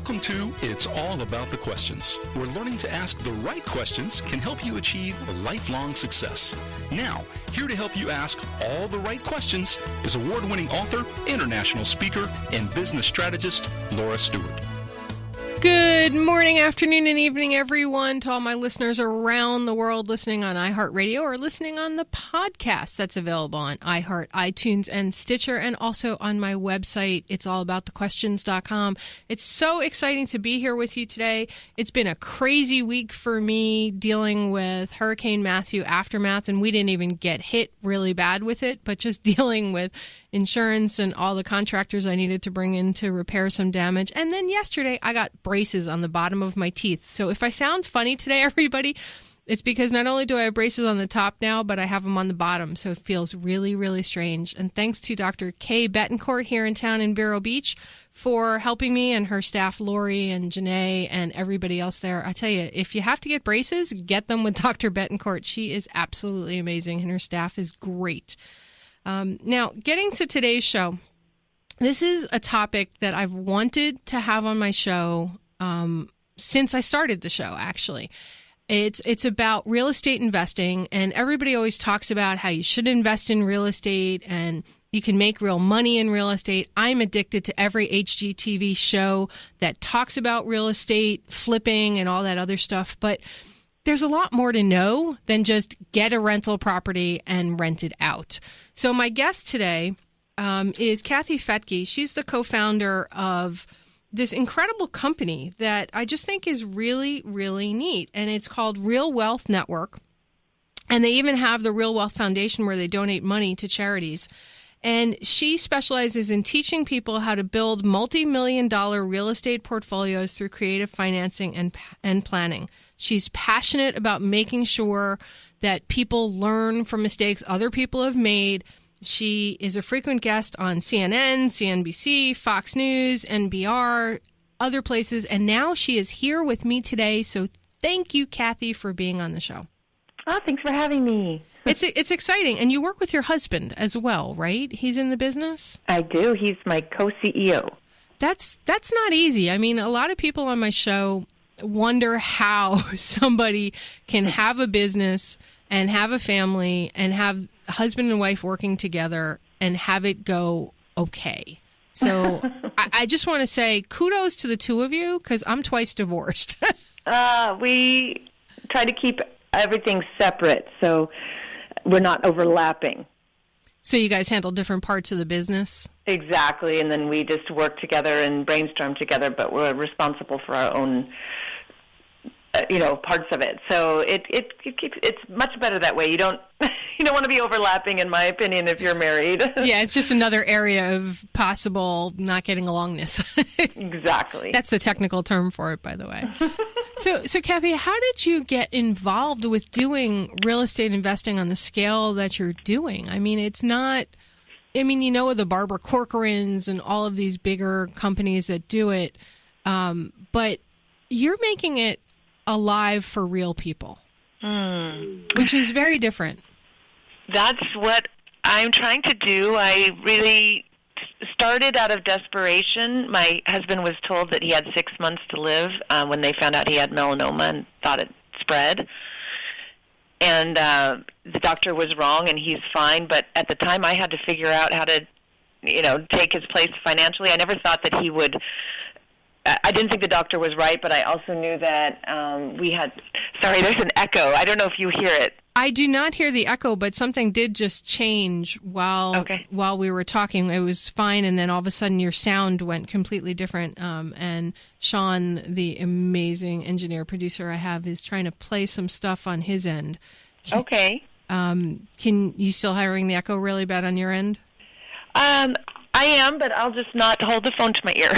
Welcome to It's All About the Questions, where learning to ask the right questions can help you achieve lifelong success. Now, here to help you ask all the right questions is award-winning author, international speaker, and business strategist, Laura Stewart. Good morning, afternoon, and evening, everyone, to all my listeners around the world listening on iHeartRadio or listening on the podcast that's available on iHeart, iTunes, and Stitcher, and also on my website, it'sallaboutthequestions.com. It's so exciting to be here with you today. It's been a crazy week for me dealing with Hurricane Matthew aftermath, and we didn't even get hit really bad with it, but just dealing with insurance and all the contractors I needed to bring in to repair some damage. And then yesterday, I got braces on the bottom of my teeth. So if I sound funny today, everybody, it's because not only do I have braces on the top now, but I have them on the bottom. So it feels really, really strange. And thanks to Dr. Kay Betancourt here in town in Vero Beach for helping me, and her staff, Lori and Janae and everybody else there. I tell you, if you have to get braces, get them with Dr. Betancourt. She is absolutely amazing, and her staff is great. Now, getting to today's show, this is a topic that I've wanted to have on my show since I started the show, actually. It's about real estate investing, and everybody always talks about how you should invest in real estate and you can make real money in real estate. I'm addicted to every HGTV show that talks about real estate, flipping, and all that other stuff, but there's a lot more to know than just get a rental property and rent it out. So my guest today is Kathy Fettke. She's the co-founder of this incredible company that I just think is really, really neat. And it's called Real Wealth Network. And they even have the Real Wealth Foundation where they donate money to charities. And she specializes in teaching people how to build multi-million-dollar real estate portfolios through creative financing and planning. She's passionate about making sure that people learn from mistakes other people have made. She is a frequent guest on CNN, CNBC, Fox News, NPR, other places. And now she is here with me today. So thank you, Kathy, for being on the show. Oh, thanks for having me. It's exciting. And you work with your husband as well, right? He's in the business? I do. He's my co-CEO. That's not easy. I mean, a lot of people on my show wonder how somebody can have a business and have a family and have a husband and wife working together and have it go okay. So I just want to say kudos to the two of you, because I'm twice divorced. We try to keep everything separate, so we're not overlapping. So you guys handle different parts of the business? Exactly, and then we just work together and brainstorm together, but we're responsible for our own parts of it. So it's much better that way. You don't want to be overlapping, in my opinion, if you're married. Yeah, it's just another area of possible not getting alongness. Exactly. That's the technical term for it, by the way. So Kathy, how did you get involved with doing real estate investing on the scale that you're doing? I mean, it's not, the Barbara Corcorans and all of these bigger companies that do it, but you're making it alive for real people, which is very different. That's what I'm trying to do. I really started out of desperation. My husband was told that he had 6 months to live when they found out he had melanoma and thought it spread. And the doctor was wrong, and he's fine. But at the time, I had to figure out how to, take his place financially. I never thought that he would. I didn't think the doctor was right, but I also knew that we had. Sorry, there's an echo. I don't know if you hear it. I do not hear the echo, but something did just change while we were talking. It was fine, and then all of a sudden your sound went completely different. And Sean, the amazing engineer producer I have, is trying to play some stuff on his end. Okay. Can you still hearing the echo really bad on your end? I am, but I'll just not hold the phone to my ear.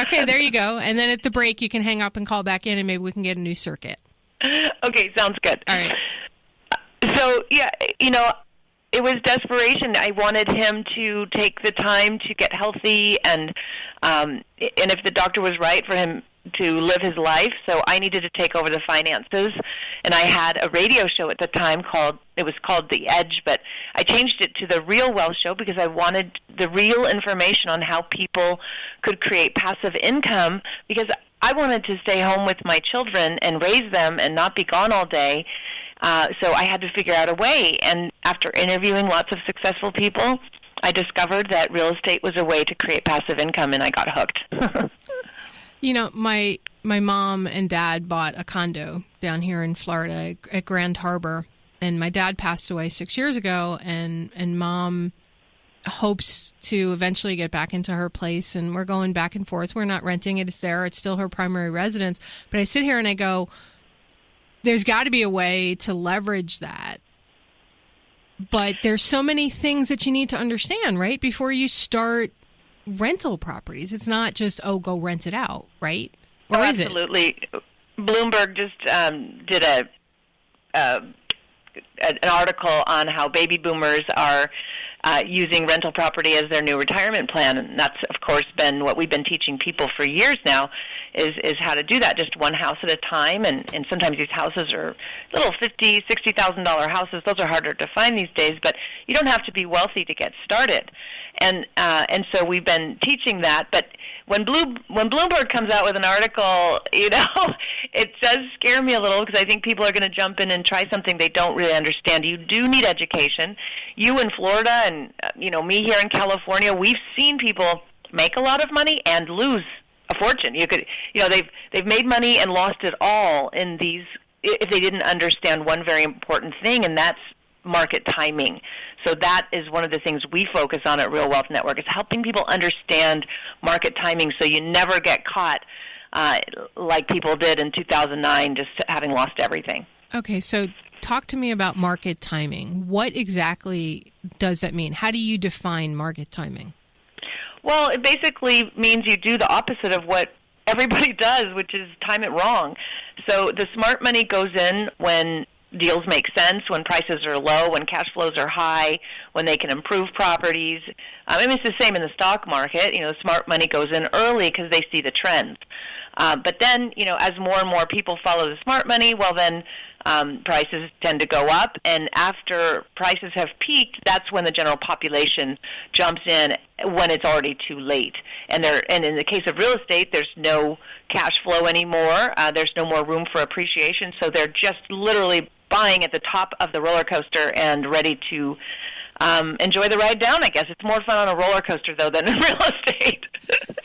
Okay, there you go. And then at the break, you can hang up and call back in, and maybe we can get a new circuit. Okay, sounds good. All right. So, yeah, it was desperation. I wanted him to take the time to get healthy, and if the doctor was right for him live his life, so I needed to take over the finances. And I had a radio show at the time called The Edge, but I changed it to the Real Wealth Show because I wanted the real information on how people could create passive income, because I wanted to stay home with my children and raise them and not be gone all day. So I had to figure out a way. And after interviewing lots of successful people, I discovered that real estate was a way to create passive income, and I got hooked. You know, my mom and dad bought a condo down here in Florida at Grand Harbor, and my dad passed away 6 years ago, and Mom hopes to eventually get back into her place, and we're going back and forth. We're not renting it. It's there. It's still her primary residence. But I sit here and I go, there's got to be a way to leverage that. But there's so many things that you need to understand, right, before you start rental properties. It's not just, go rent it out, right? Or is it? Absolutely. Bloomberg just did an article on how baby boomers are using rental property as their new retirement plan, and that's, of course, been what we've been teaching people for years now, is how to do that, just one house at a time, and sometimes these houses are little $50,000, $60,000 houses. Those are harder to find these days, but you don't have to be wealthy to get started, and so we've been teaching that. But when Bloomberg comes out with an article, it does scare me a little, because I think people are going to jump in and try something they don't really understand. You do need education. You in Florida and me here in California, we've seen people make a lot of money and lose a fortune. They've made money and lost it all in these, if they didn't understand one very important thing, and that's market timing. So that is one of the things we focus on at Real Wealth Network, is helping people understand market timing so you never get caught like people did in 2009, just having lost everything. Okay, so talk to me about market timing. What exactly does that mean? How do you define market timing? Well, it basically means you do the opposite of what everybody does, which is time it wrong. So the smart money goes in when deals make sense, when prices are low, when cash flows are high, when they can improve properties. It's the same in the stock market. The smart money goes in early because they see the trends. But then, as more and more people follow the smart money, well, then prices tend to go up. And after prices have peaked, that's when the general population jumps in, when it's already too late. And in the case of real estate, there's no cash flow anymore. There's no more room for appreciation. So they're just literally buying at the top of the roller coaster and ready to enjoy the ride down, I guess. It's more fun on a roller coaster, though, than in real estate.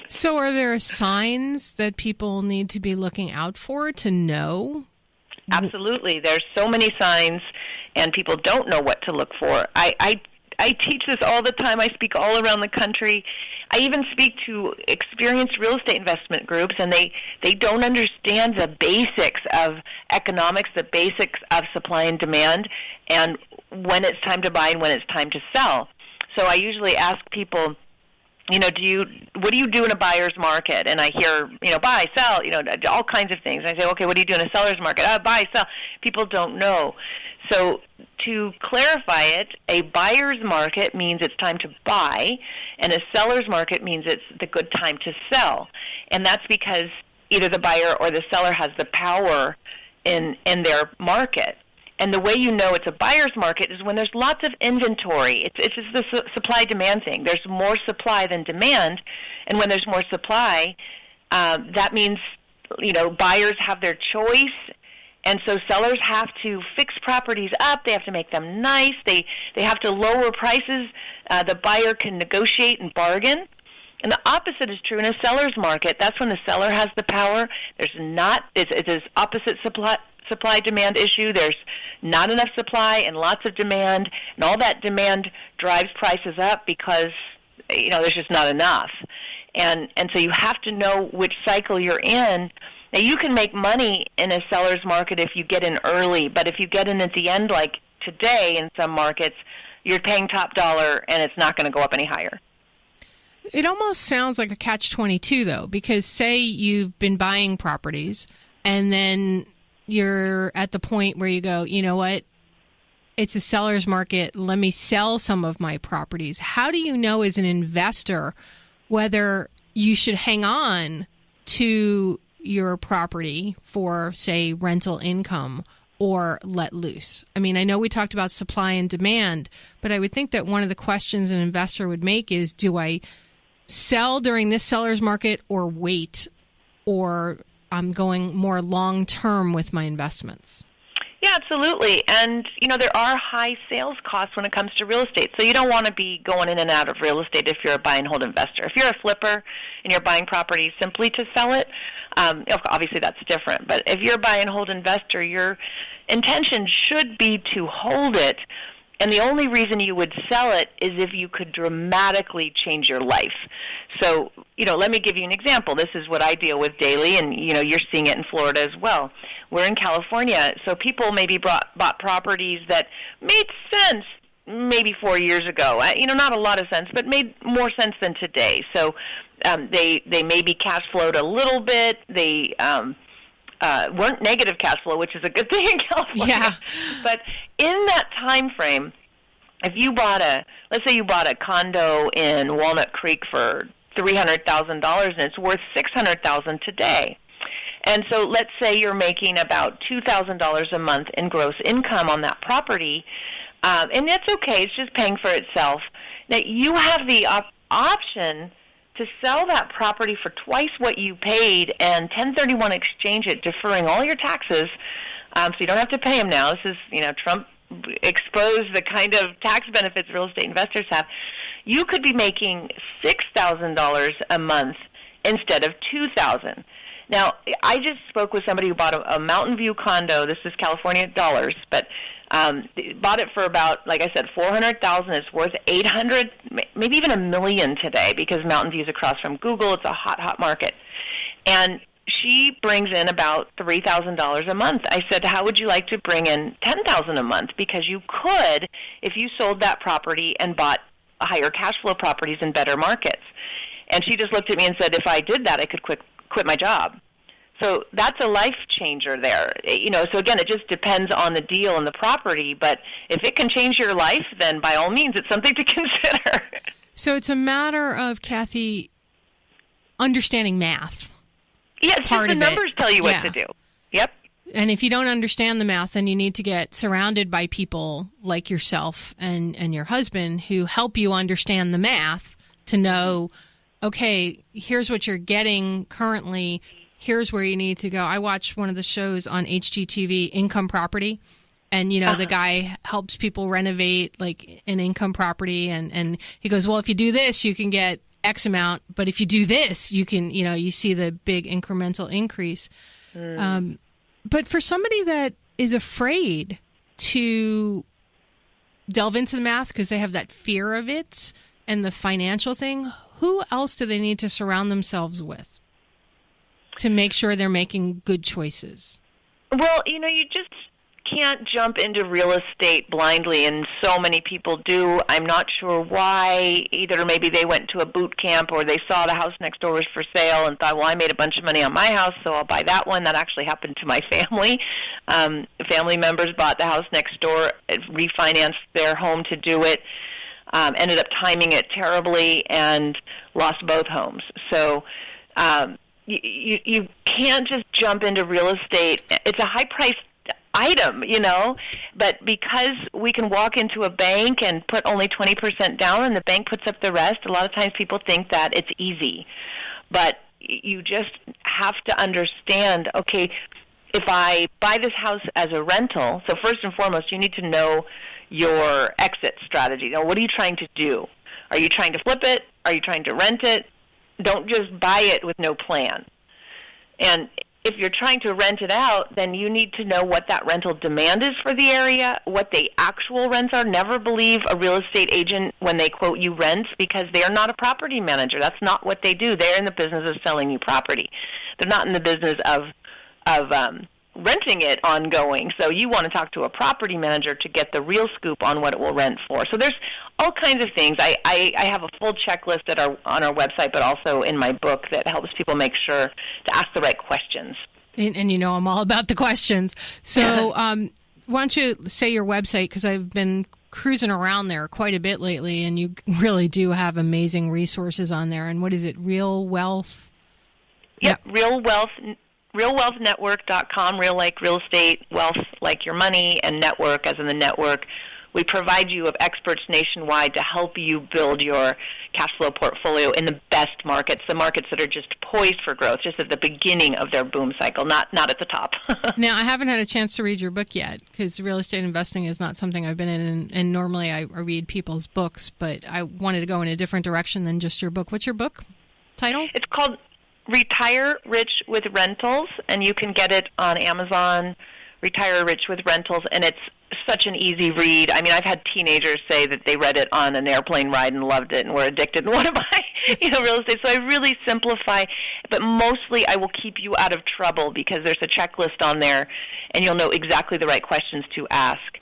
So are there signs that people need to be looking out for to know? Absolutely. There's so many signs, and people don't know what to look for. I teach this all the time. I speak all around the country. I even speak to experienced real estate investment groups, and they don't understand the basics of economics, the basics of supply and demand, and when it's time to buy and when it's time to sell. So I usually ask people, what do you do in a buyer's market? And I hear, buy, sell, all kinds of things. And I say, okay, what do you do in a seller's market? Buy, sell. People don't know. So to clarify it, a buyer's market means it's time to buy, and a seller's market means it's the good time to sell. And that's because either the buyer or the seller has the power in their market. And the way you know it's a buyer's market is when there's lots of inventory. It's just the supply-demand thing. There's more supply than demand, and when there's more supply, that means buyers have their choice, and so sellers have to fix properties up. They have to make them nice. They have to lower prices. The buyer can negotiate and bargain. And the opposite is true in a seller's market. That's when the seller has the power. It's this opposite supply-demand issue. There's not enough supply and lots of demand, and all that demand drives prices up because there's just not enough. And so you have to know which cycle you're in. Now, you can make money in a seller's market if you get in early, but if you get in at the end, like today in some markets, you're paying top dollar, and it's not going to go up any higher. It almost sounds like a catch-22, though, because say you've been buying properties, and then you're at the point where you go, you know what, it's a seller's market, let me sell some of my properties. How do you know as an investor whether you should hang on to your property for, say, rental income or let loose? I mean, I know we talked about supply and demand, but I would think that one of the questions an investor would make is, do I sell during this seller's market or wait, or I'm going more long-term with my investments? Yeah, absolutely. And, there are high sales costs when it comes to real estate. So you don't want to be going in and out of real estate if you're a buy and hold investor. If you're a flipper and you're buying property simply to sell it, obviously that's different. But if you're a buy and hold investor, your intention should be to hold it. And the only reason you would sell it is if you could dramatically change your life. So, let me give you an example. This is what I deal with daily, and, you're seeing it in Florida as well. We're in California, so people maybe bought properties that made sense maybe 4 years ago. Not a lot of sense, but made more sense than today. So they maybe cash flowed a little bit. They weren't negative cash flow, which is a good thing in California. Yeah. But in that time frame, if you let's say you bought a condo in Walnut Creek for $300,000 and it's worth $600,000 today. And so let's say you're making about $2,000 a month in gross income on that property, and that's okay. It's just paying for itself. Now, you have the option to sell that property for twice what you paid and 1031 exchange it, deferring all your taxes, so you don't have to pay them now. This is, Trump exposed the kind of tax benefits real estate investors have. You could be making $6,000 a month instead of $2,000. Now, I just spoke with somebody who bought a Mountain View condo. This is California dollars, but bought it for about, like I said, $400,000. It's worth $800,000, maybe even $1 million today, because Mountain View's across from Google. It's a hot market, and she brings in about $3,000 a month. I said, how would you like to bring in $10,000 a month? Because you could, if you sold that property and bought higher cash flow properties in better markets. And she just looked at me and said, if I did that, I could quit my job. So that's a life changer there. So again, it just depends on the deal and the property, but if it can change your life, then by all means, it's something to consider. So it's a matter of, Kathy, understanding math. Yes, Part the of numbers tell you what Yeah. to do. Yep. And if you don't understand the math, then you need to get surrounded by people like yourself and your husband who help you understand the math to know, okay, here's what you're getting currently. Here's where you need to go. I watched one of the shows on HGTV, Income Property, and, the guy helps people renovate like an income property. And he goes, well, if you do this, you can get X amount. But if you do this, you can, you see the big incremental increase. But for somebody that is afraid to delve into the math because they have that fear of it and the financial thing, who else do they need to surround themselves with to make sure they're making good choices? Well, you just can't jump into real estate blindly, and so many people do. I'm not sure why. Either maybe they went to a boot camp or they saw the house next door was for sale and thought, well, I made a bunch of money on my house, so I'll buy that one. That actually happened to my family. Family members bought the house next door, refinanced their home to do it, ended up timing it terribly, and lost both homes. So you can't just jump into real estate. It's a high-priced item, but because we can walk into a bank and put only 20% down and the bank puts up the rest, a lot of times people think that it's easy. But you just have to understand, okay, if I buy this house as a rental, so first and foremost, you need to know your exit strategy. What are you trying to do? Are you trying to flip it? Are you trying to rent it? Don't just buy it with no plan. And if you're trying to rent it out, then you need to know what that rental demand is for the area, what the actual rents are. Never believe a real estate agent when they quote you rents, because they are not a property manager. That's not what they do. They're in the business of selling you property. They're not in the business of renting it ongoing. So you want to talk to a property manager to get the real scoop on what it will rent for. So there's all kinds of things. I have a full checklist on our website, but also in my book that helps people make sure to ask the right questions. And I'm all about the questions. So why don't you say your website, because I've been cruising around there quite a bit lately, and you really do have amazing resources on there. And what is it, Real Wealth? Yep, Real Wealth realwealthnetwork.com, real like real estate, wealth like your money, and network as in the network. We provide you of experts nationwide to help you build your cash flow portfolio in the best markets, the markets that are just poised for growth, just at the beginning of their boom cycle, not at the top. Now, I haven't had a chance to read your book yet because real estate investing is not something I've been in, and normally I read people's books, but I wanted to go in a different direction than just your book. What's your book title? It's called Retire Rich with Rentals, and you can get it on Amazon, Retire Rich with Rentals, and it's such an easy read. I mean, I've had teenagers say that they read it on an airplane ride and loved it and were addicted and want to buy, real estate. So I really simplify, but mostly I will keep you out of trouble because there's a checklist on there, and you'll know exactly the right questions to ask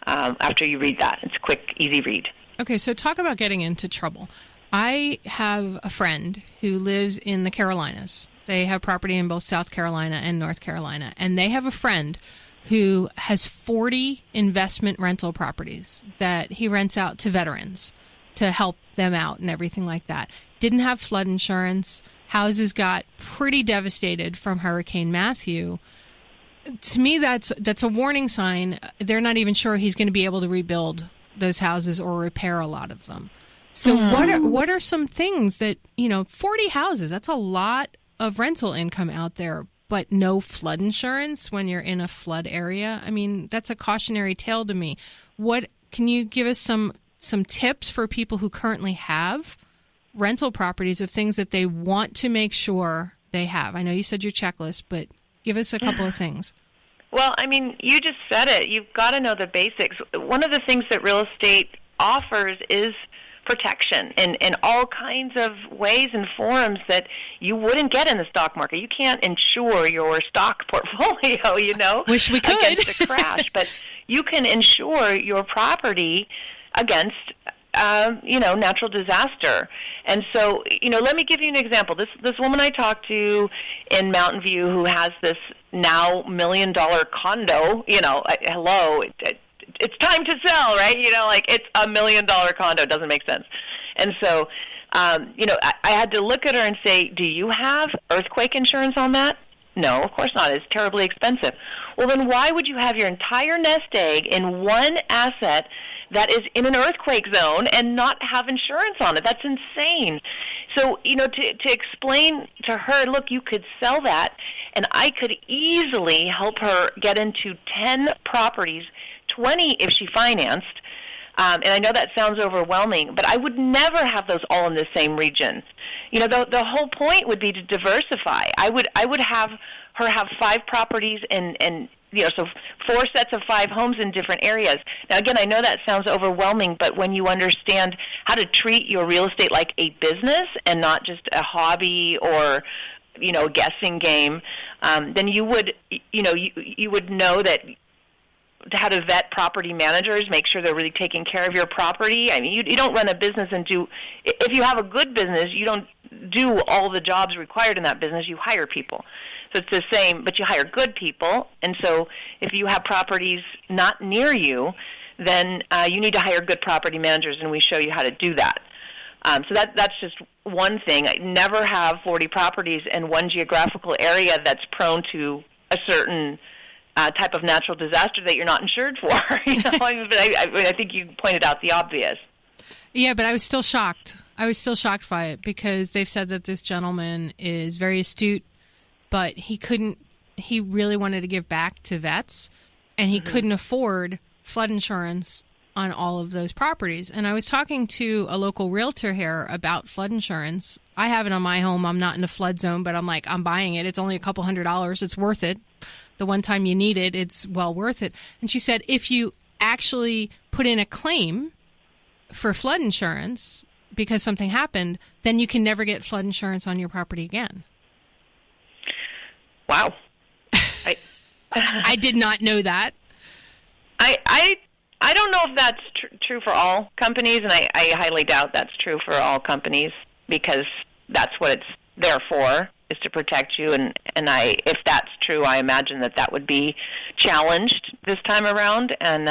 after you read that. It's a quick, easy read. Okay, so talk about getting into trouble. I have a friend who lives in the Carolinas. They have property in both South Carolina and North Carolina, and they have a friend who has 40 investment rental properties that he rents out to veterans to help them out and everything like that. Didn't have flood insurance. Houses got pretty devastated from Hurricane Matthew. To me, that's a warning sign. They're not even sure he's going to be able to rebuild those houses or repair a lot of them. So what are some things that, 40 houses, that's a lot of rental income out there, but no flood insurance when you're in a flood area? I mean, that's a cautionary tale to me. What can you give us some tips for people who currently have rental properties of things that they want to make sure they have? I know you said your checklist, but give us a couple of things. Well, I mean, you just said it. You've got to know the basics. One of the things that real estate offers is protection in all kinds of ways and forms that you wouldn't get in the stock market. You can't insure your stock portfolio, Wish we could. against a crash, but you can insure your property against natural disaster. And so, let me give you an example. This woman I talked to in Mountain View who has this now $1 million condo, hello, it's time to sell, right? It's $1 million condo. It doesn't make sense. And so, I had to look at her and say, do you have earthquake insurance on that? No, of course not. It's terribly expensive. Well, then why would you have your entire nest egg in one asset that is in an earthquake zone and not have insurance on it? That's insane. So, to explain to her, look, you could sell that, and I could easily help her get into 10 properties, 20 if she financed. And I know that sounds overwhelming, but I would never have those all in the same region. The whole point would be to diversify. I would have her have 5 properties and so 4 sets of 5 homes in different areas. Now, again, I know that sounds overwhelming, but when you understand how to treat your real estate like a business and not just a hobby or a guessing game, then you would you would know that how to vet property managers, make sure they're really taking care of your property. I mean, you don't run a business if you have a good business, you don't do all the jobs required in that business. You hire people. So it's the same, but you hire good people. And so if you have properties not near you, then you need to hire good property managers, and we show you how to do that. So that's just one thing. I never have 40 properties in one geographical area that's prone to a certain type of natural disaster that you're not insured for. But I think you pointed out the obvious. Yeah, but I was still shocked. By it because they've said that this gentleman is very astute, but he really wanted to give back to vets, and he couldn't afford flood insurance on all of those properties. And I was talking to a local realtor here about flood insurance. I have it on my home. I'm not in a flood zone, but I'm buying it. It's only a couple $100. It's worth it. The one time you need it, it's well worth it. And she said, if you actually put in a claim for flood insurance because something happened, then you can never get flood insurance on your property again. Wow. I did not know that. I don't know if that's true for all companies, and I highly doubt that's true for all companies because that's what it's there for, is to protect you. And if that's true, I imagine that would be challenged this time around. And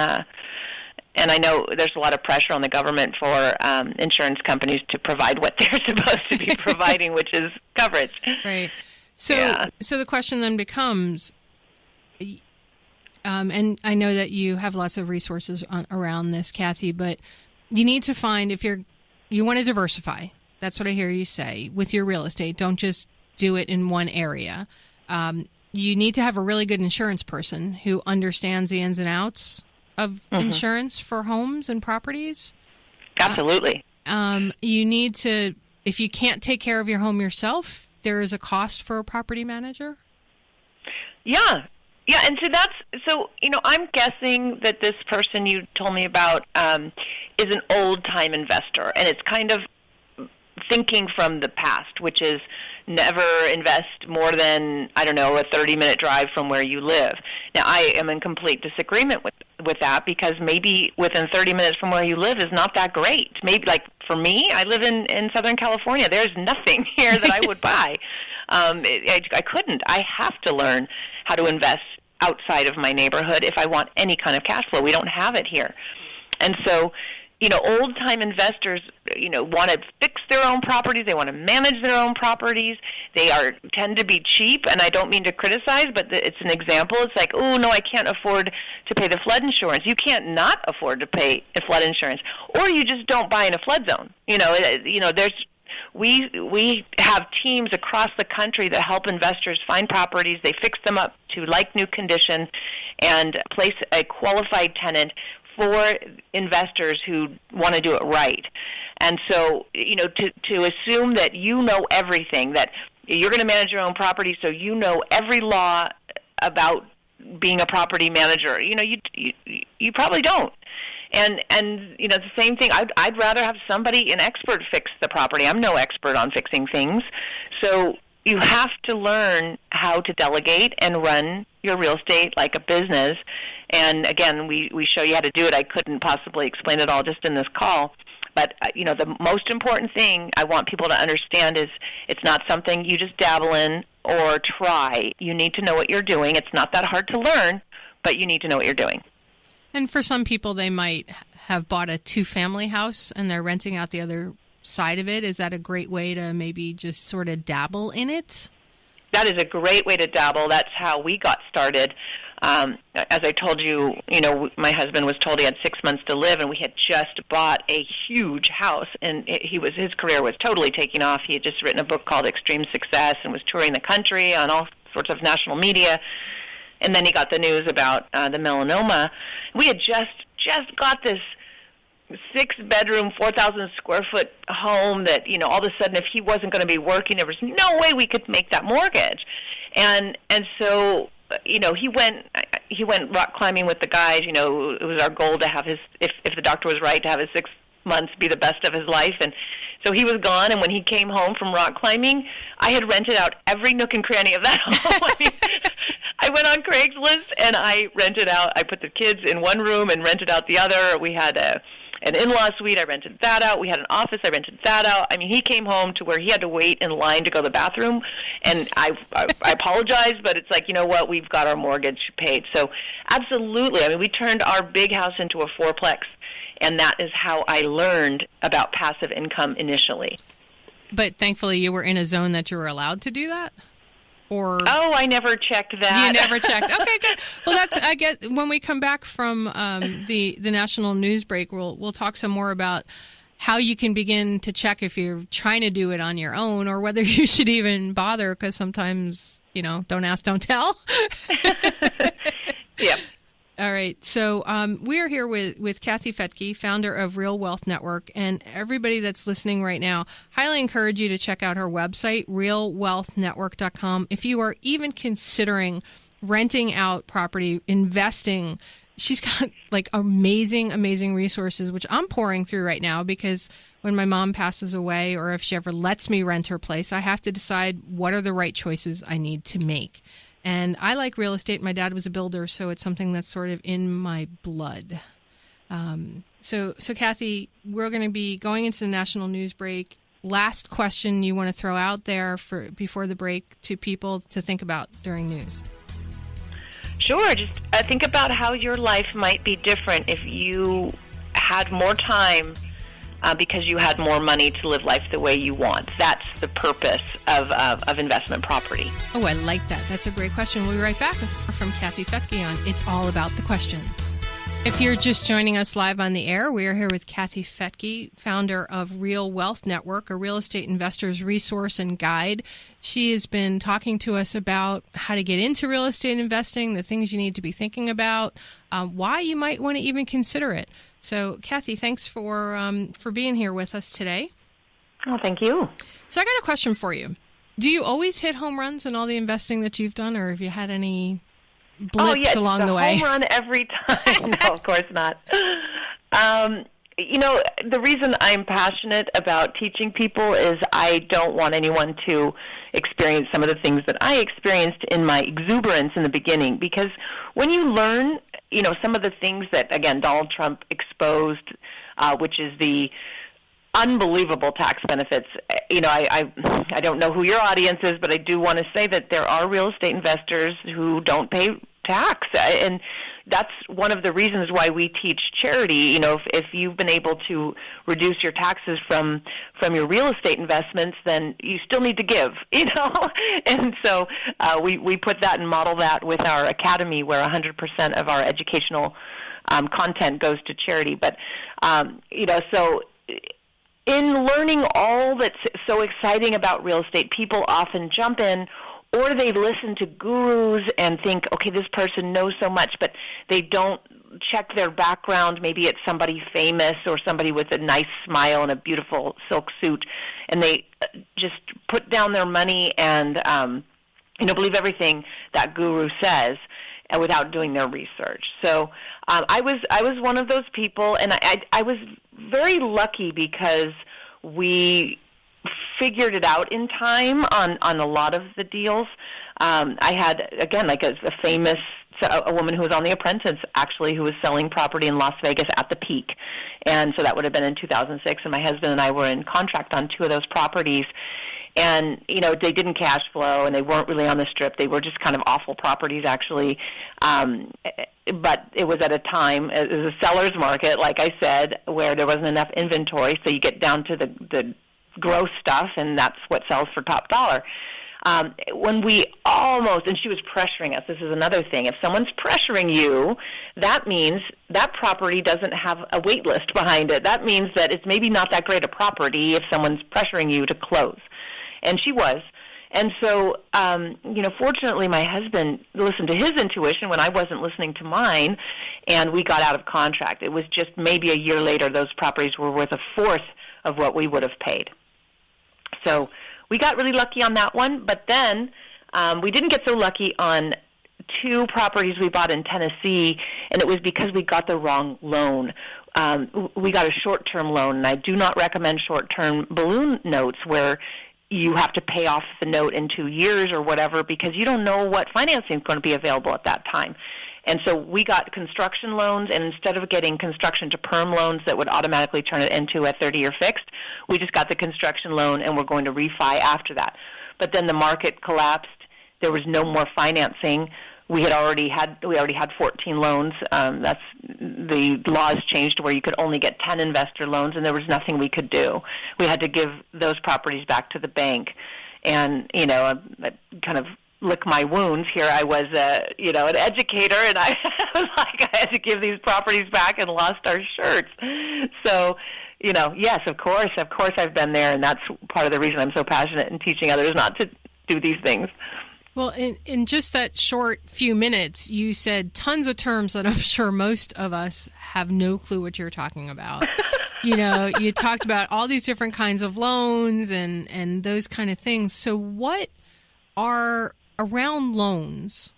I know there's a lot of pressure on the government for insurance companies to provide what they're supposed to be providing, which is coverage. Right. So, Yeah. so the question then becomes, and I know that you have lots of resources around this, Kathy, but you need to find, if you want to diversify, that's what I hear you say, with your real estate. Don't just do it in one area. You need to have a really good insurance person who understands the ins and outs of insurance for homes and properties. Absolutely. You need to, if you can't take care of your home yourself, there is a cost for a property manager. Yeah. Yeah, and so I'm guessing that this person you told me about is an old-time investor, and it's kind of thinking from the past, which is never invest more than, a 30-minute drive from where you live. Now, I am in complete disagreement with that, because maybe within 30 minutes from where you live is not that great. Maybe, like, for me, I live in Southern California. There's nothing here that I would buy. I couldn't. I have to learn how to invest outside of my neighborhood if I want any kind of cash flow. We don't have it here. And so, old-time investors, want to fix their own properties. They want to manage their own properties. They tend to be cheap, and I don't mean to criticize, but it's an example. It's like, oh, no, I can't afford to pay the flood insurance. You can't not afford to pay a flood insurance, or you just don't buy in a flood zone. We have teams across the country that help investors find properties. They fix them up to like new condition and place a qualified tenant for investors who want to do it right. And so, to assume that you know everything, that you're going to manage your own property, so you know every law about being a property manager, you probably don't. And the same thing, I'd rather have an expert fix the property. I'm no expert on fixing things. So you have to learn how to delegate and run your real estate like a business. And again, we show you how to do it. I couldn't possibly explain it all just in this call. But, the most important thing I want people to understand is it's not something you just dabble in or try. You need to know what you're doing. It's not that hard to learn, but you need to know what you're doing. And for some people, they might have bought a 2-family house and they're renting out the other side of it. Is that a great way to maybe just sort of dabble in it? That is a great way to dabble. That's how we got started. As I told you, my husband was told he had 6 months to live, and we had just bought a huge house, and his career was totally taking off. He had just written a book called Extreme Success and was touring the country on all sorts of national media. And then he got the news about the melanoma. We had just got this 6-bedroom, 4,000 square foot home that, all of a sudden, if he wasn't going to be working, there was no way we could make that mortgage. And so, he went rock climbing with the guys. It was our goal to have if the doctor was right, to have his 6 months be the best of his life. And so he was gone, and when he came home from rock climbing, I had rented out every nook and cranny of that home. I went on Craigslist, and I rented out. I put the kids in one room and rented out the other. We had an in-law suite. I rented that out. We had an office. I rented that out. I mean, he came home to where he had to wait in line to go to the bathroom, and I apologize, but it's like, you know what, we've got our mortgage paid. So absolutely. I mean, we turned our big house into a 4-plex, and that is how I learned about passive income initially. But thankfully, you were in a zone that you were allowed to do that? Or I never checked that. You never checked. Okay, good. Well, I guess when we come back from the national news break, we'll talk some more about how you can begin to check if you're trying to do it on your own, or whether you should even bother, because sometimes, don't ask, don't tell. Yep. All right. So we are here with Kathy Fettke, founder of Real Wealth Network. And everybody that's listening right now, highly encourage you to check out her website, realwealthnetwork.com. If you are even considering renting out property, investing, she's got like amazing resources, which I'm pouring through right now, because when my mom passes away, or if she ever lets me rent her place, I have to decide what are the right choices I need to make. And I like real estate. My dad was a builder, so it's something that's sort of in my blood. So Kathy, we're going to be going into the national news break. Last question you want to throw out there before the break to people to think about during news? Sure. Just think about how your life might be different if you had more time because you had more money to live life the way you want. That's the purpose of investment property. Oh, I like that. That's a great question. We'll be right back with more from Kathy Fettke on It's All About the Questions. If you're just joining us live on the air, we are here with Kathy Fettke, founder of Real Wealth Network, a real estate investor's resource and guide. She has been talking to us about how to get into real estate investing, the things you need to be thinking about, why you might want to even consider it. So, Kathy, thanks for being here with us today. Oh, thank you. So I got a question for you. Do you always hit home runs in all the investing that you've done, or have you had any blips along the way? Home run every time. No, of course not. The reason I'm passionate about teaching people is I don't want anyone to experience some of the things that I experienced in my exuberance in the beginning. Because when you learn, some of the things that, again, Donald Trump exposed, which is the unbelievable tax benefits. I don't know who your audience is, but I do want to say that there are real estate investors who don't pay tax, and that's one of the reasons why we teach charity. If you've been able to reduce your taxes from your real estate investments, then you still need to give. And so we put that and model that with our academy, where 100% of our educational content goes to charity. But so in learning all that's so exciting about real estate, people often jump in, or they listen to gurus and think, okay, this person knows so much, but they don't check their background. Maybe it's somebody famous or somebody with a nice smile and a beautiful silk suit, and they just put down their money and believe everything that guru says, and without doing their research. So I was one of those people, and I was very lucky because we figured it out in time on a lot of the deals. I had, again, like a famous, a woman who was on The Apprentice, actually, who was selling property in Las Vegas at the peak. And so that would have been in 2006, and my husband and I were in contract on 2 of those properties. And, they didn't cash flow, and they weren't really on the strip. They were just kind of awful properties, actually. But it was at a time, it was a seller's market, like I said, where there wasn't enough inventory, so you get down to the gross stuff, and that's what sells for top dollar. When we almost, and she was pressuring us, this is another thing, if someone's pressuring you, that means that property doesn't have a wait list behind it. That means that it's maybe not that great a property if someone's pressuring you to close. And she was. And so, fortunately, my husband listened to his intuition when I wasn't listening to mine, and we got out of contract. It was just maybe a year later, those properties were worth a fourth of what we would have paid. So we got really lucky on that one, but then we didn't get so lucky on 2 properties we bought in Tennessee, and it was because we got the wrong loan. We got a short-term loan, and I do not recommend short-term balloon notes where you have to pay off the note in 2 years or whatever, because you don't know what financing is going to be available at that time. And so we got construction loans, and instead of getting construction to perm loans that would automatically turn it into a 30-year fixed, we just got the construction loan, and we're going to refi after that. But then the market collapsed. There was no more financing. We already had 14 loans. That's the laws changed to where you could only get 10 investor loans, and there was nothing we could do. We had to give those properties back to the bank, and I kind of lick my wounds here. I was an educator, and I was like, I had to give these properties back and lost our shirts. So, yes, of course I've been there, and that's part of the reason I'm so passionate in teaching others not to do these things. Well, in just that short few minutes, you said tons of terms that I'm sure most of us have no clue what you're talking about. You talked about all these different kinds of loans and those kind of things. So what are, around loans,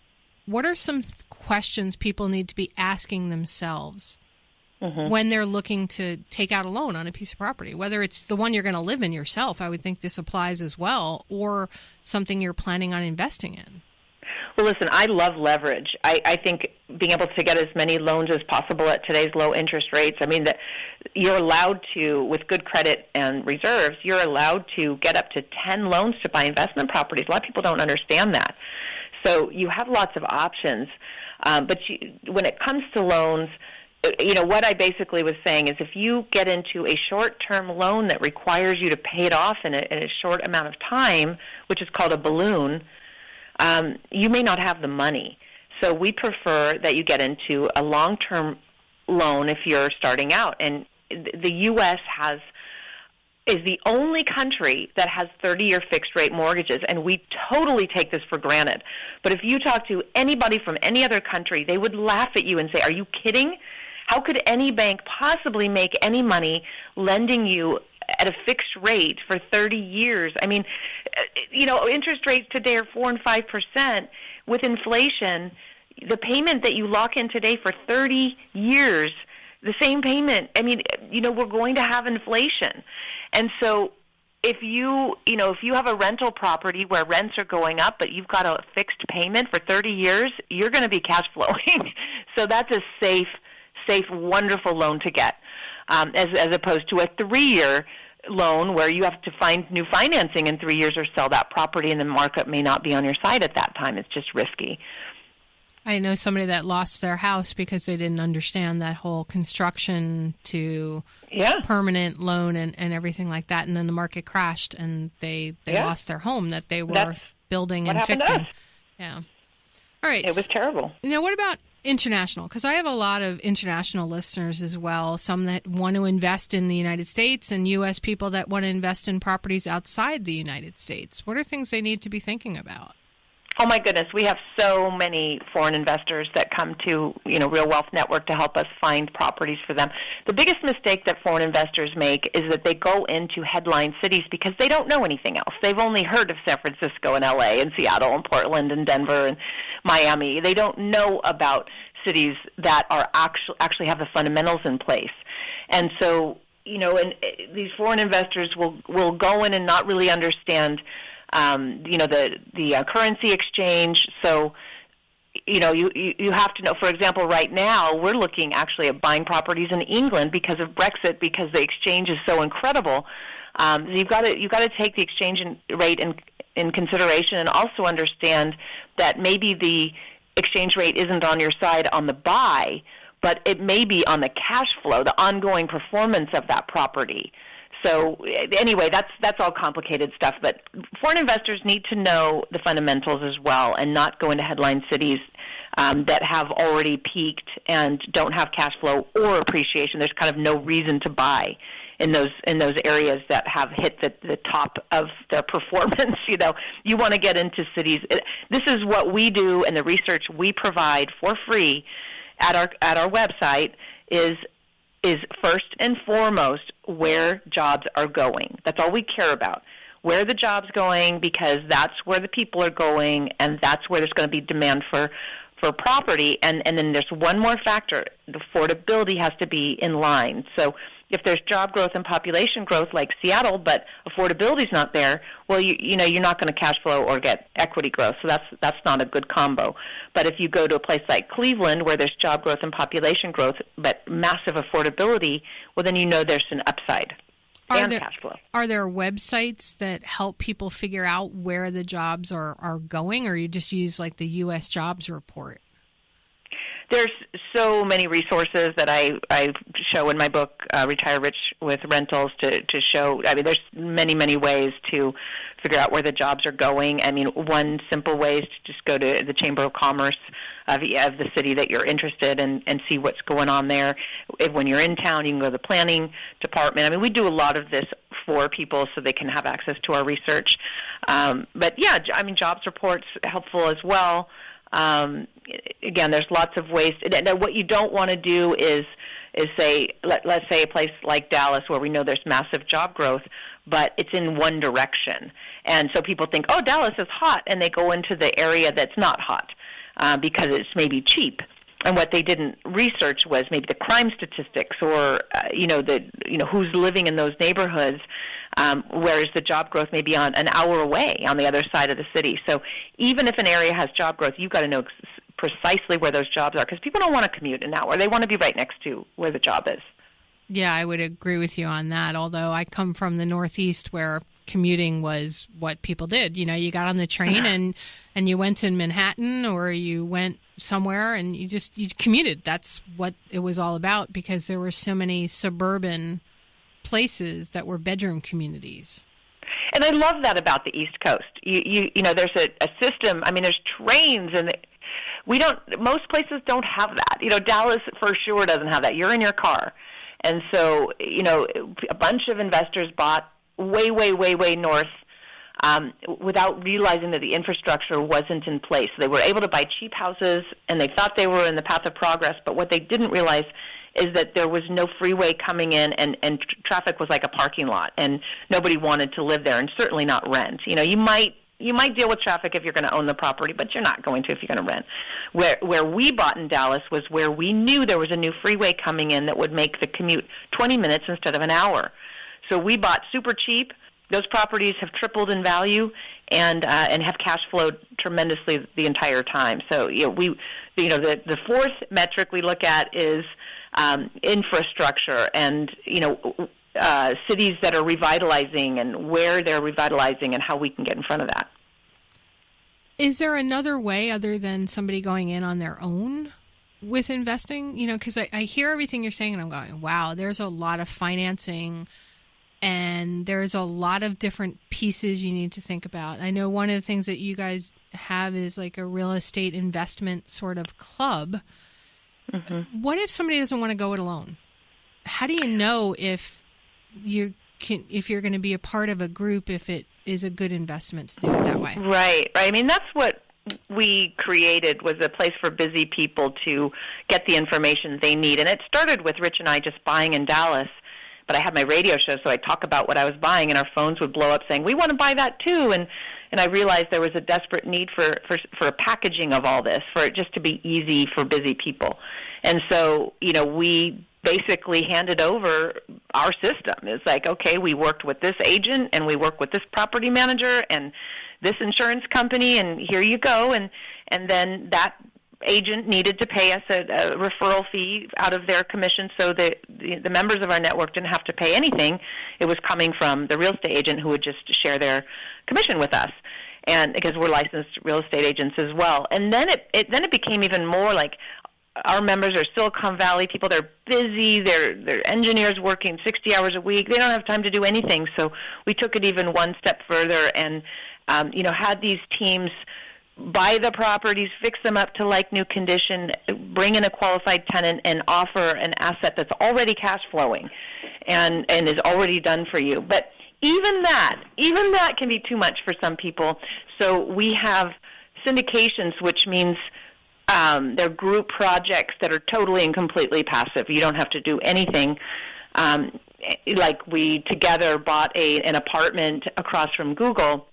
what are some questions people need to be asking themselves when they're looking to take out a loan on a piece of property, whether it's the one you're going to live in yourself? I would think this applies as well, or something you're planning on investing in. Well, listen, I love leverage. I think being able to get as many loans as possible at today's low interest rates, I mean, that you're allowed to, with good credit and reserves, you're allowed to get up to 10 loans to buy investment properties. A lot of people don't understand that. So you have lots of options. But when it comes to loans, what I basically was saying is if you get into a short-term loan that requires you to pay it off in a short amount of time, which is called a balloon, you may not have the money. So we prefer that you get into a long-term loan if you're starting out. And the U.S. is the only country that has 30-year fixed-rate mortgages, and we totally take this for granted. But if you talk to anybody from any other country, they would laugh at you and say, are you kidding? How could any bank possibly make any money lending you at a fixed rate for 30 years? I mean, interest rates today are 4 and 5%. With inflation, the payment that you lock in today for 30 years, the same payment, we're going to have inflation. And so if you have a rental property where rents are going up, but you've got a fixed payment for 30 years, you're going to be cash flowing. So that's a safe, wonderful loan to get, as opposed to a 3-year loan where you have to find new financing in 3 years or sell that property, and the market may not be on your side at that time. It's just risky. I know somebody that lost their house because they didn't understand that whole construction to permanent loan and everything like that, and then the market crashed and they lost their home that they were building and fixing. Yeah. All right. It was terrible. Now, what about international? Because I have a lot of international listeners as well, some that want to invest in the United States and U.S. people that want to invest in properties outside the United States. What are things they need to be thinking about? Oh, my goodness. We have so many foreign investors that come to, Real Wealth Network to help us find properties for them. The biggest mistake that foreign investors make is that they go into headline cities because they don't know anything else. They've only heard of San Francisco and L.A. and Seattle and Portland and Denver and Miami. They don't know about cities that are actually have the fundamentals in place. And so, and these foreign investors will go in and not really understand the currency exchange. So, you have to know, for example, right now we're looking actually at buying properties in England because of Brexit, because the exchange is so incredible. You've got to take the exchange rate in consideration, and also understand that maybe the exchange rate isn't on your side on the buy, but it may be on the cash flow, the ongoing performance of that property. So anyway, that's all complicated stuff. But foreign investors need to know the fundamentals as well, and not go into headline cities that have already peaked and don't have cash flow or appreciation. There's kind of no reason to buy in those areas that have hit the top of their performance. You want to get into cities. This is what we do, and the research we provide for free at our website is first and foremost where jobs are going. That's all we care about. Where are the jobs going? Because that's where the people are going, and that's where there's going to be demand for property. And then there's one more factor. The affordability has to be in line. So if there's job growth and population growth like Seattle, but affordability's not there, well, you're not going to cash flow or get equity growth. So that's not a good combo. But if you go to a place like Cleveland where there's job growth and population growth, but massive affordability, well, then there's an upside and cash flow. Are there websites that help people figure out where the jobs are going, or you just use like the U.S. jobs report? There's so many resources that I show in my book, Retire Rich with Rentals, to show. There's many ways to figure out where the jobs are going. One simple way is to just go to the Chamber of Commerce of the city that you're interested in and see what's going on there. When you're in town, you can go to the planning department. We do a lot of this for people so they can have access to our research. Jobs reports helpful as well. Again, there's lots of ways. What you don't want to do is say, let's say a place like Dallas where we know there's massive job growth, but it's in one direction. And so people think, oh, Dallas is hot, and they go into the area that's not hot because it's maybe cheap. And what they didn't research was maybe the crime statistics or, who's living in those neighborhoods, whereas the job growth may be on an hour away on the other side of the city. So even if an area has job growth, you've got to know precisely where those jobs are, because people don't want to commute an hour. They want to be right next to where the job is. Yeah, I would agree with you on that, although I come from the Northeast where commuting was what people did. You got on the train and you went to Manhattan, or you went somewhere and you commuted. That's what it was all about, because there were so many suburban places that were bedroom communities. And I love that about the East Coast. You know, there's a system. I mean, there's trains, and most places don't have that. You know, Dallas for sure doesn't have that. You're in your car. And so, you know, a bunch of investors bought way, way, way, way north without realizing that the infrastructure wasn't in place. They were able to buy cheap houses, and they thought they were in the path of progress, but what they didn't realize is that there was no freeway coming in, and traffic was like a parking lot, and nobody wanted to live there, and certainly not rent. You know, you might deal with traffic if you're going to own the property, but you're not going to if you're going to rent. Where we bought in Dallas was where we knew there was a new freeway coming in that would make the commute 20 minutes instead of an hour. So we bought super cheap. Those properties have tripled in value and have cash flowed tremendously the entire time. So the fourth metric we look at is infrastructure, and cities that are revitalizing and where they're revitalizing and how we can get in front of that. Is there another way other than somebody going in on their own with investing? You know, because I hear everything you're saying and I'm going, wow, there's a lot of financing. And there's a lot of different pieces you need to think about. I know one of the things that you guys have is like a real estate investment sort of club. Mm-hmm. What if somebody doesn't want to go it alone? How do you know if you're going to be a part of a group, if it is a good investment to do it that way? Right. I mean, that's what we created, was a place for busy people to get the information they need. And it started with Rich and I just buying in Dallas. But I had my radio show, so I talk about what I was buying, and our phones would blow up saying, we want to buy that too. And I realized there was a desperate need for a packaging of all this, for it just to be easy for busy people. And so, we basically handed over our system. It's like, okay, we worked with this agent, and we work with this property manager, and this insurance company, and here you go. And then that agent needed to pay us a referral fee out of their commission, so the members of our network didn't have to pay anything. It was coming from the real estate agent, who would just share their commission with us, and because we're licensed real estate agents as well. And then it became even more like, our members are Silicon Valley people. They're busy. They're engineers working 60 hours a week. They don't have time to do anything. So we took it even one step further and had these teams buy the properties, fix them up to like new condition, bring in a qualified tenant, and offer an asset that's already cash flowing and is already done for you. But even that can be too much for some people. So we have syndications, which means they're group projects that are totally and completely passive. You don't have to do anything. Like we together bought an apartment across from Google,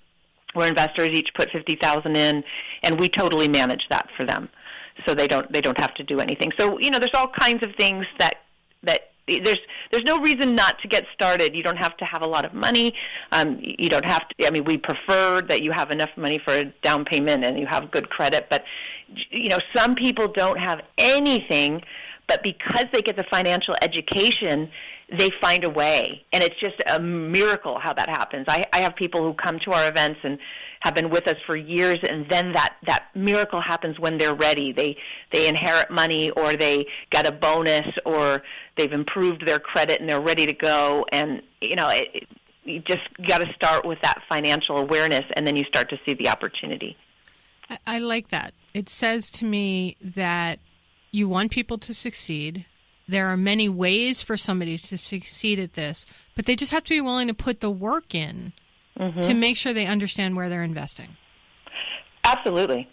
where investors each put $50,000 in, and we totally manage that for them, so they don't have to do anything. So there's all kinds of things that there's no reason not to get started. You don't have to have a lot of money. You don't have to. I mean, we prefer that you have enough money for a down payment and you have good credit. But some people don't have anything, but because they get the financial education, they find a way, and it's just a miracle how that happens. I have people who come to our events and have been with us for years, and then that miracle happens when they're ready. They inherit money, or they got a bonus, or they've improved their credit and they're ready to go. And you just got to start with that financial awareness, and then you start to see the opportunity. I like that. It says to me that you want people to succeed. There are many ways for somebody to succeed at this, but they just have to be willing to put the work in to make sure they understand where they're investing. Absolutely.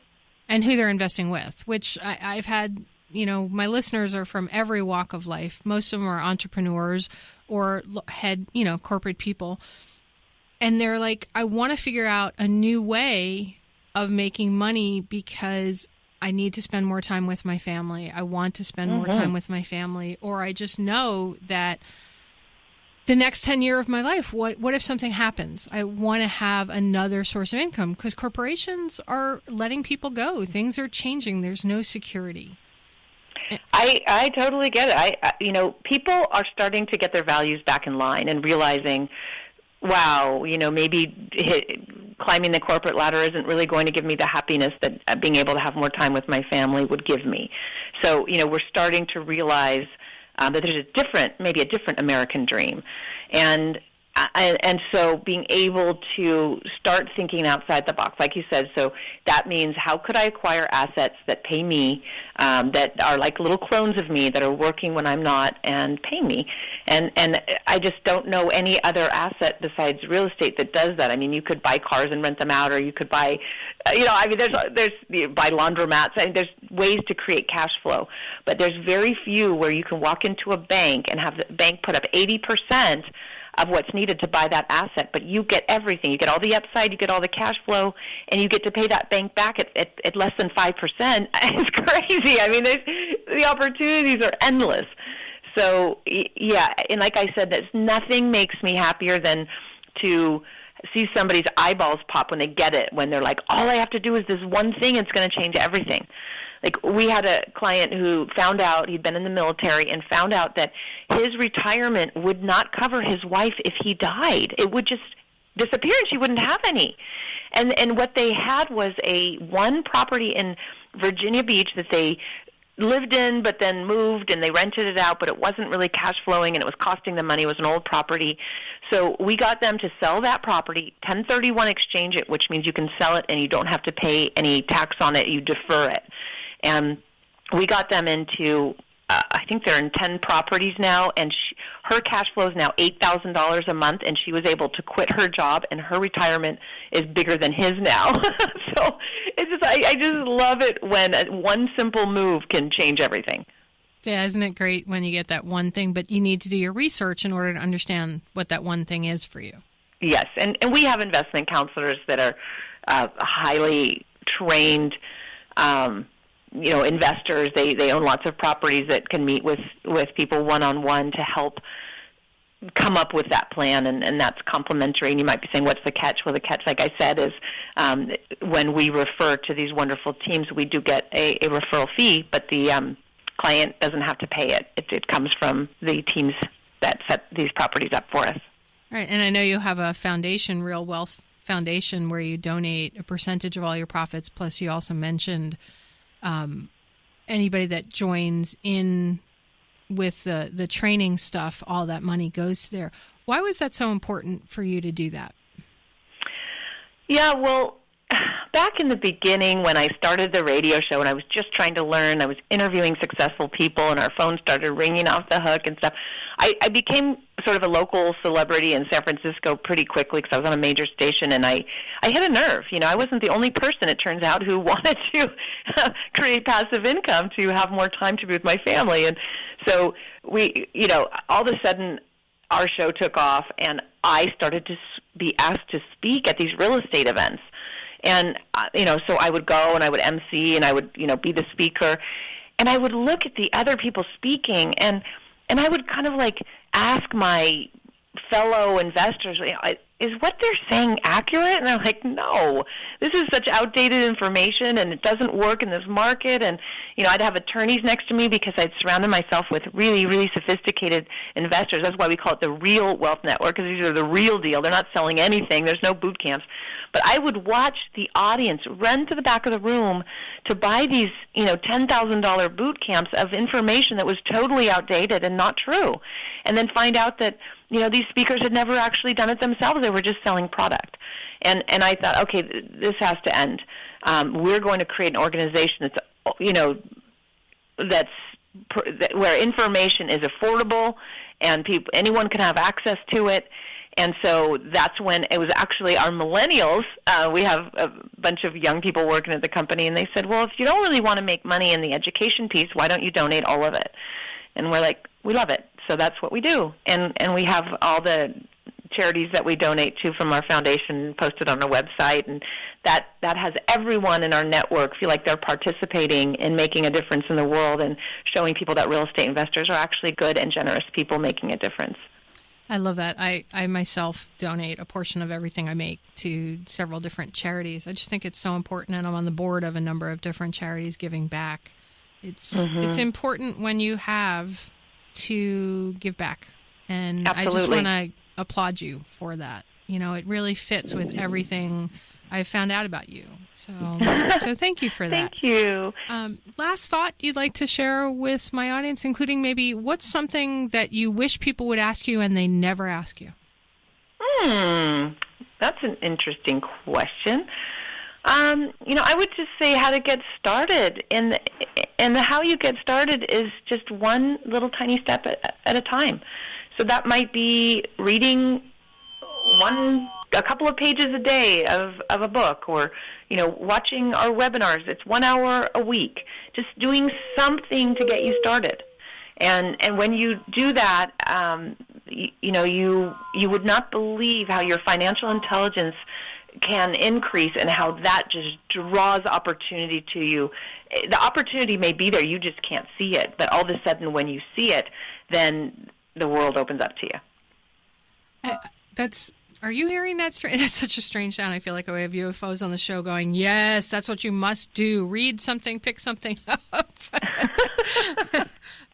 And who they're investing with, which I've had, my listeners are from every walk of life. Most of them are entrepreneurs or head, corporate people. And they're like, I want to figure out a new way of making money because I need to spend more time with my family. I want to spend more time with my family. Or I just know that the next 10 years of my life, what if something happens? I want to have another source of income, because corporations are letting people go. Things are changing. There's no security. I totally get it. People are starting to get their values back in line and realizing wow, maybe climbing the corporate ladder isn't really going to give me the happiness that being able to have more time with my family would give me. So, we're starting to realize that there's maybe a different American dream. And so being able to start thinking outside the box, like you said, so that means how could I acquire assets that pay me, that are like little clones of me that are working when I'm not and pay me. And I just don't know any other asset besides real estate that does that. I mean, you could buy cars and rent them out, or you could buy, there's buy laundromats. I mean, there's ways to create cash flow, but there's very few where you can walk into a bank and have the bank put up 80% of what's needed to buy that asset, but you get everything. You get all the upside, you get all the cash flow, and you get to pay that bank back at less than 5%. It's crazy. I mean, the opportunities are endless. So, yeah, and like I said, nothing makes me happier than to see somebody's eyeballs pop when they get it, when they're like, all I have to do is this one thing, it's going to change everything. Like, we had a client who found out, he'd been in the military, and found out that his retirement would not cover his wife if he died. It would just disappear, and she wouldn't have any. And what they had was one property in Virginia Beach that they lived in but then moved, and they rented it out, but it wasn't really cash flowing, and it was costing them money. It was an old property. So we got them to sell that property, 1031 exchange it, which means you can sell it and you don't have to pay any tax on it. You defer it. And we got them into, I think they're in 10 properties now, and her cash flow is now $8,000 a month, and she was able to quit her job, and her retirement is bigger than his now. So it's just, I just love it when one simple move can change everything. Yeah, isn't it great when you get that one thing, but you need to do your research in order to understand what that one thing is for you. Yes, and we have investment counselors that are highly trained investors. They own lots of properties that can meet with people one-on-one to help come up with that plan, and that's complimentary. And you might be saying, what's the catch? Well, the catch, like I said, is when we refer to these wonderful teams, we do get a referral fee, but the client doesn't have to pay it. It comes from the teams that set these properties up for us. Right, and I know you have a foundation, Real Wealth Foundation, where you donate a percentage of all your profits, plus you also mentioned anybody that joins in with the training stuff, all that money goes there. Why was that so important for you to do that? Yeah, well, back in the beginning when I started the radio show and I was just trying to learn, I was interviewing successful people and our phone started ringing off the hook and stuff. I became sort of a local celebrity in San Francisco pretty quickly because I was on a major station, and I hit a nerve. I wasn't the only person, it turns out, who wanted to create passive income to have more time to be with my family. And so we, all of a sudden our show took off, and I started to be asked to speak at these real estate events. And, so I would go and I would MC and I would, be the speaker. And I would look at the other people speaking, and I would kind of like ask my fellow investors, is what they're saying accurate? And I'm like, no, this is such outdated information, and it doesn't work in this market. And, I'd have attorneys next to me because I'd surrounded myself with really, really sophisticated investors. That's why we call it the Real Wealth Network, because these are the real deal. They're not selling anything. There's no boot camps. But I would watch the audience run to the back of the room to buy these, $10,000 boot camps of information that was totally outdated and not true. And then find out that, these speakers had never actually done it themselves. They were just selling product. And I thought, okay, this has to end. We're going to create an organization that's, where information is affordable and anyone can have access to it. And so that's when it was actually our millennials. We have a bunch of young people working at the company, and they said, well, if you don't really want to make money in the education piece, why don't you donate all of it? And we're like, we love it. So that's what we do. And we have all the charities that we donate to from our foundation posted on our website, and that has everyone in our network feel like they're participating in making a difference in the world and showing people that real estate investors are actually good and generous people making a difference. I love that. I myself donate a portion of everything I make to several different charities. I just think it's so important, and I'm on the board of a number of different charities giving back. It's important when you have to give back. And Absolutely. I just want to applaud you for that. It really fits with everything I've found out about you. So thank you for that. Thank you. Last thought you'd like to share with my audience, including maybe what's something that you wish people would ask you and they never ask you? That's an interesting question. I would just say how to get started, and how you get started is just one little tiny step at a time. So that might be reading a couple of pages a day of a book, or watching our webinars. It's 1 hour a week. Just doing something to get you started. And when you do that, you would not believe how your financial intelligence can increase and how that just draws opportunity to you. The opportunity may be there, you just can't see it. But all of a sudden when you see it, then the world opens up to you. Are you hearing that? That's such a strange sound. I feel like we have UFOs on the show going, yes, that's what you must do. Read something, pick something up.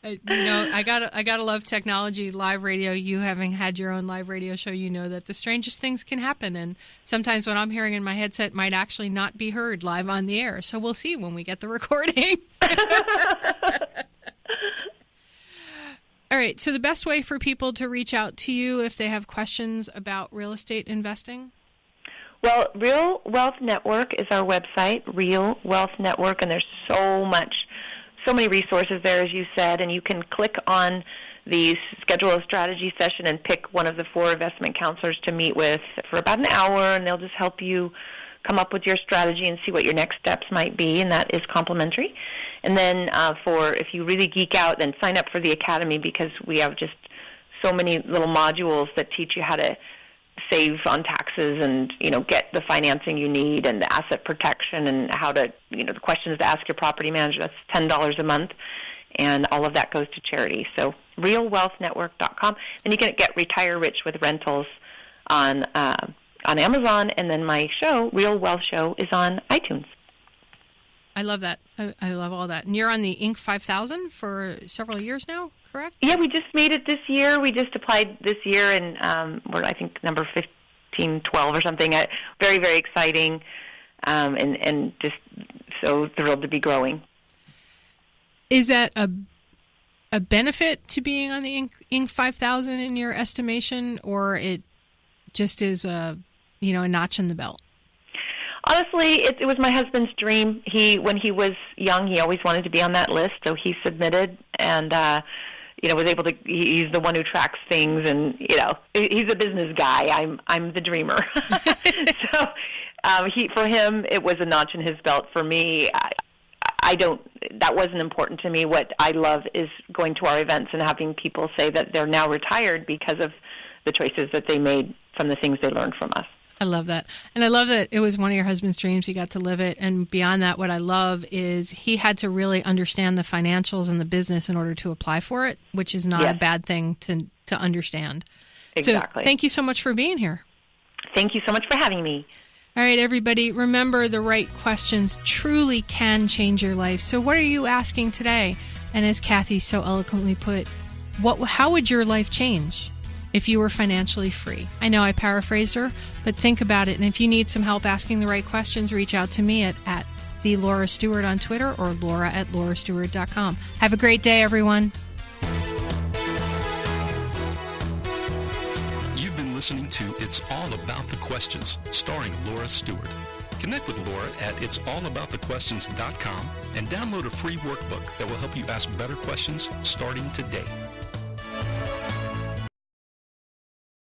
I gotta love technology, live radio. You having had your own live radio show, that the strangest things can happen. And sometimes what I'm hearing in my headset might actually not be heard live on the air. So we'll see when we get the recording. All right. So the best way for people to reach out to you if they have questions about real estate investing? Well, Real Wealth Network is our website, Real Wealth Network, and there's so many resources there, as you said, and you can click on the schedule a strategy session and pick one of the 4 investment counselors to meet with for about an hour, and they'll just help you come up with your strategy and see what your next steps might be, and that is complimentary. And then if you really geek out, then sign up for the Academy, because we have just so many little modules that teach you how to save on taxes and, get the financing you need and the asset protection and how to, the questions to ask your property manager. That's $10 a month, and all of that goes to charity. So realwealthnetwork.com. And you can get Retire Rich with Rentals on Amazon, and then my show, Real Wealth Show, is on iTunes. I love that. I love all that. And you're on the Inc. 5000 for several years now, correct? Yeah, we just made it this year. We just applied this year, and we're, I think, number 15, 12 or something. Very, very exciting, and just so thrilled to be growing. Is that a benefit to being on the Inc. 5000 in your estimation, or it just is a notch in the belt? Honestly, it was my husband's dream. When he was young, he always wanted to be on that list, so he submitted and was able to. He's the one who tracks things, and he's a business guy. I'm the dreamer. So for him, it was a notch in his belt. For me, that wasn't important to me. What I love is going to our events and having people say that they're now retired because of the choices that they made from the things they learned from us. I love that. And I love that it was one of your husband's dreams. He got to live it. And beyond that, what I love is he had to really understand the financials and the business in order to apply for it, which is not a bad thing to understand. Exactly. So thank you so much for being here. Thank you so much for having me. All right, everybody, remember the right questions truly can change your life. So what are you asking today? And as Kathy so eloquently put, how would your life change if you were financially free? I know I paraphrased her, but think about it. And if you need some help asking the right questions, reach out to me at the Laura Stewart on Twitter or laura@laurastewart.com. Have a great day, everyone. You've been listening to It's All About the Questions, starring Laura Stewart. Connect with Laura at it'sallaboutthequestions.com and download a free workbook that will help you ask better questions starting today.